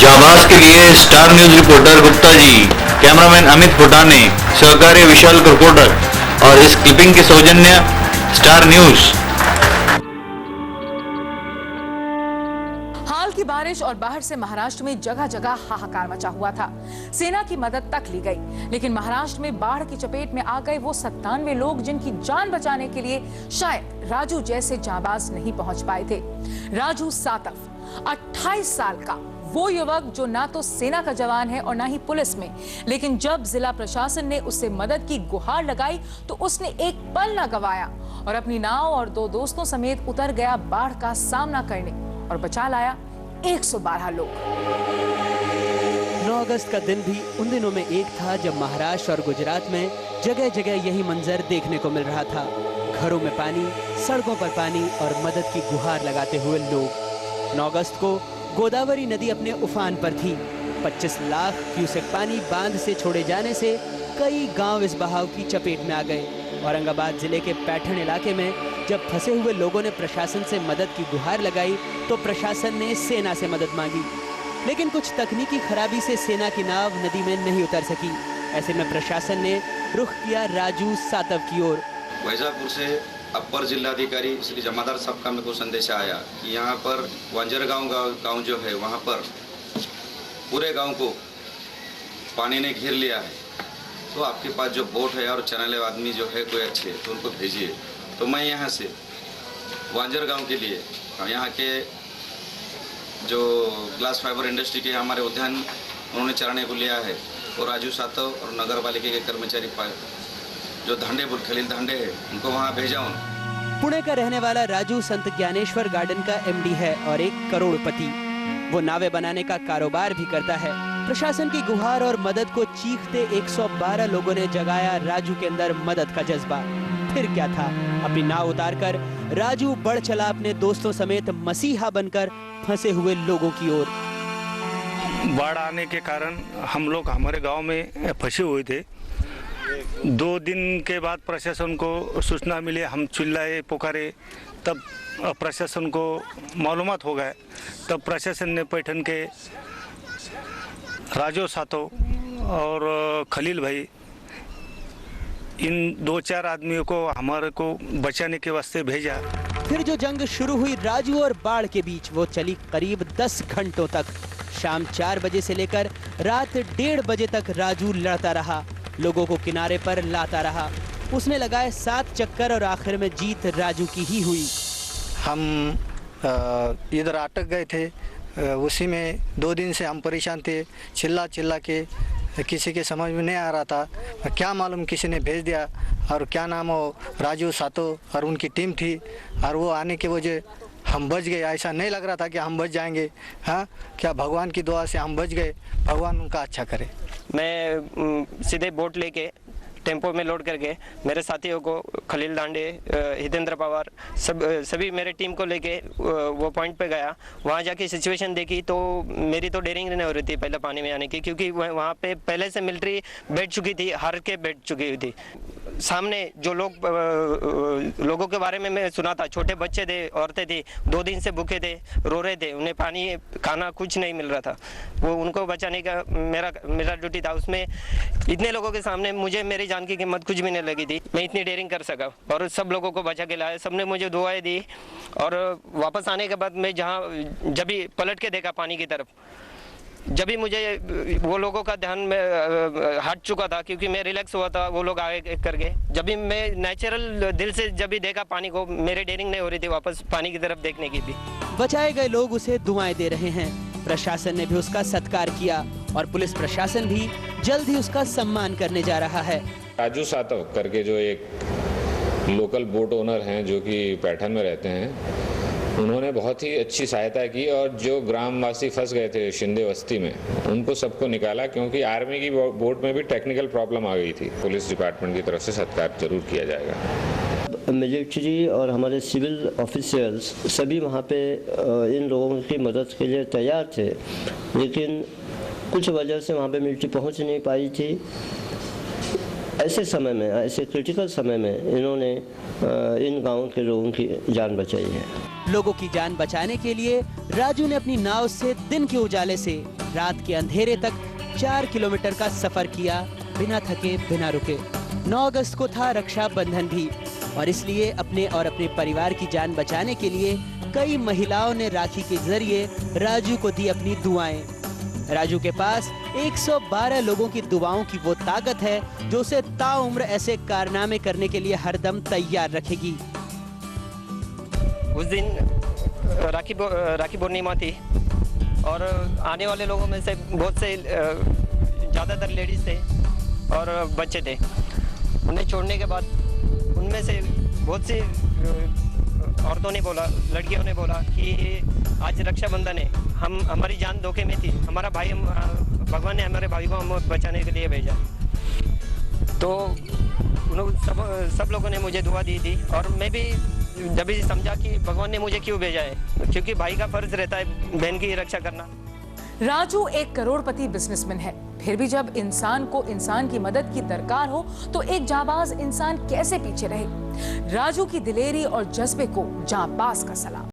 जाबाज के लिए star news reporter Gupta ji, cameraman Amit फुटाने, सहकारी विशाल कर्कोटक और इस क्लिपिंग के सौजन्य स्टार न्यूज। हाल की बारिश और बाढ़ से महाराष्ट्र में जगह जगह हाहाकार मचा हुआ था। सेना की मदद तक ली गई, लेकिन महाराष्ट्र में बाढ़ की चपेट में आ गए वो 97 लोग जिनकी जान बचाने के लिए शायद राजू जैसे जाबाज नहीं पहुंच पाए थे। राजू सातव 28 साल का वो युवक जो ना तो सेना का जवान है और ना ही पुलिस में, लेकिन जब जिला प्रशासन ने उससे मदद की गुहार लगाई तो उसने एक पल न गवाया और अपनी नाव और 2 दोस्तों समेत उतर गया बाढ़ का सामना करने और बचा लाया 112 लोग। 9 अगस्त का दिन भी उन दिनों में एक था जब महाराष्ट्र और गुजरात में जगह जगह यही मंजर देखने को मिल रहा था। घरों में पानी, सड़कों पर पानी और मदद की गुहार लगाते हुए लोग। 9 अगस्त को गोदावरी नदी अपने उफान पर थी। 25 लाख क्यूसेक पानी बांध से छोड़े जाने से कई गांव इस बहाव की चपेट में आ गए। औरंगाबाद जिले के पैठण इलाके में जब फंसे हुए लोगों ने प्रशासन से मदद की गुहार लगाई तो प्रशासन ने सेना से मदद मांगी, लेकिन कुछ तकनीकी खराबी से सेना की नाव नदी में नहीं उतर सकी। ऐसे में प्रशासन ने रुख किया राजू सातव की ओर। वैजापुर से अपर जिलाधिकारी श्री जमादार साहब का मेरे को संदेश आया कि यहाँ पर वांजर गांव जो है वहाँ पर पूरे गांव को पानी ने घेर लिया है, तो आपके पास जो बोट है और चैनल आदमी जो है कोई अच्छे तो उनको भेजिए। तो मैं यहाँ से वांजर गांव के लिए यहाँ के जो ग्लास फाइबर इंडस्ट्री के हमारे उद्यान उन्होंने चराने को लिया है, और राजू सातव और नगर पालिका के कर्मचारी जो धांडे खलील धांडे है उनको वहाँ भेजा हूँ। पुणे का रहने वाला राजू संत ज्ञानेश्वर गार्डन का एमडी है और एक करोड़पति। वो नावे बनाने का कारोबार भी करता है। प्रशासन की गुहार और मदद को चीखते 112 लोगों ने जगाया राजू के अंदर मदद का जज्बा। फिर क्या था, अपनी नाव उतारकर राजू बढ़ चला अपने दोस्तों समेत मसीहा बनकर फंसे हुए लोगों की ओर। बाढ़ आने के कारण हम लोग हमारे गांव में फंसे हुए थे। 2 दिन के बाद प्रशासन को सूचना मिली, हम चिल्लाए पुकारे, तब प्रशासन को मालूमात हो गया। तब प्रशासन ने पैठण के राजू सातव और खलील भाई इन 2-4 आदमियों को हमारे को बचाने के वास्ते भेजा। फिर जो जंग शुरू हुई राजू और बाढ़ के बीच, वो चली करीब 10 घंटों तक। शाम 4 बजे से लेकर रात 1:30 बजे तक राजू लड़ता रहा, लोगों को किनारे पर लाता रहा। उसने लगाए 7 चक्कर और आखिर में जीत राजू की ही हुई। हम इधर अटक गए थे, उसी में 2 दिन से हम परेशान थे। चिल्ला के किसी के समझ में नहीं आ रहा था, क्या मालूम किसी ने भेज दिया, और क्या नाम हो राजू सातव और उनकी टीम थी, और वो आने की वजह हम बच गए। ऐसा नहीं लग रहा था कि हम बच जाएंगे। हाँ, क्या भगवान की दुआ से हम बच गए, भगवान उनका अच्छा करे। मैं सीधे बोट लेके टेम्पो में लोड करके मेरे साथियों को खलील दांडे, हितेंद्र पवार, सभी मेरे टीम को लेके वो पॉइंट पे गया। वहाँ जाके सिचुएशन देखी तो मेरी तो डेयरिंग नहीं हो रही थी पहले पानी में आने की, क्योंकि वहाँ पे पहले से मिलिट्री बैठ चुकी थी, हार के बैठ चुकी हुई थी। सामने जो लोगों के बारे में मैं सुना था, छोटे बच्चे थे, औरतें थी, 2 दिन से भूखे थे, रो रहे थे, उन्हें पानी खाना कुछ नहीं मिल रहा था। वो उनको बचाने का मेरा ड्यूटी था। उसमें इतने लोगों के सामने मुझे मेरी जान की कीमत कुछ भी नहीं लगी थी। मैं इतनी डेयरिंग कर सका और सब लोगों को बचा के लाया। सबने मुझे दुआएं दी, और वापस आने के बाद मैं जब भी पलट के देखा पानी की तरफ, जब भी मुझे वो लोगों का ध्यान में हट चुका था, क्योंकि मैं रिलैक्स हुआ था, वो लोग आगे करके जब भी मैं नेचुरल दिल से जब भी देखा पानी को, मेरी डेयरिंग नहीं हो रही थी वापस पानी की तरफ देखने की भी। बचाए गए लोग उसे दुआएं दे रहे हैं। प्रशासन ने भी उसका सत्कार किया और पुलिस प्रशासन भी जल्द ही उसका सम्मान करने जा रहा है। राजू सातव करके जो एक लोकल बोट ओनर हैं जो कि पैठण में रहते हैं, उन्होंने बहुत ही अच्छी सहायता की, और जो ग्रामवासी फंस गए थे शिंदे बस्ती में उनको सबको निकाला, क्योंकि आर्मी की बोट में भी टेक्निकल प्रॉब्लम आ गई थी। पुलिस डिपार्टमेंट की तरफ से सत्कार जरूर किया जाएगा। मिलिट्री और हमारे सिविल ऑफिसर्स सभी वहाँ पे इन लोगों की मदद के लिए तैयार थे, लेकिन कुछ वजह से वहाँ पे मिलिट्री पहुँच नहीं पाई थी। ऐसे समय में, ऐसे क्रिटिकल समय में इन्होंने इन गांवों के लोगों की जान बचाई है। लोगों की जान बचाने के लिए राजू ने अपनी नाव से दिन के उजाले से रात के अंधेरे तक 4 किलोमीटर का सफर किया बिना थके बिना रुके। 9 अगस्त को था रक्षाबंधन भी और इसलिए अपने और अपने परिवार की जान बचाने के लिए कई महिलाओं ने राखी के जरिए राजू को दी अपनी दुआएं। राजू के पास 112 लोगों की दुआओं की वो ताकत है जो उसे ताउम्र ऐसे कारनामे करने के लिए हरदम तैयार रखेगी। उस दिन राखी पूर्णिमा थी और आने वाले लोगों में से बहुत से ज़्यादातर लेडीज़ थे और बच्चे थे। उन्हें छोड़ने के बाद उनमें से बहुत सी औरतों ने बोला, लड़कियों ने बोला कि आज रक्षाबंधन है, हमारी जान धोखे में थी, हमारा भाई भगवान ने हमारे भाई को हम बचाने के लिए भेजा। तो सब लोगों ने मुझे दुआ दी थी और मैं भी जब भी समझा कि भगवान ने मुझे क्यों भेजा है, क्योंकि भाई का फर्ज रहता है बहन की रक्षा करना। राजू एक करोड़पति बिजनेसमैन है, फिर भी जब इंसान को इंसान की मदद की दरकार हो तो एक जाबाज इंसान कैसे पीछे रहे। राजू की दिलेरी और जज्बे को जांबाज का सलाम।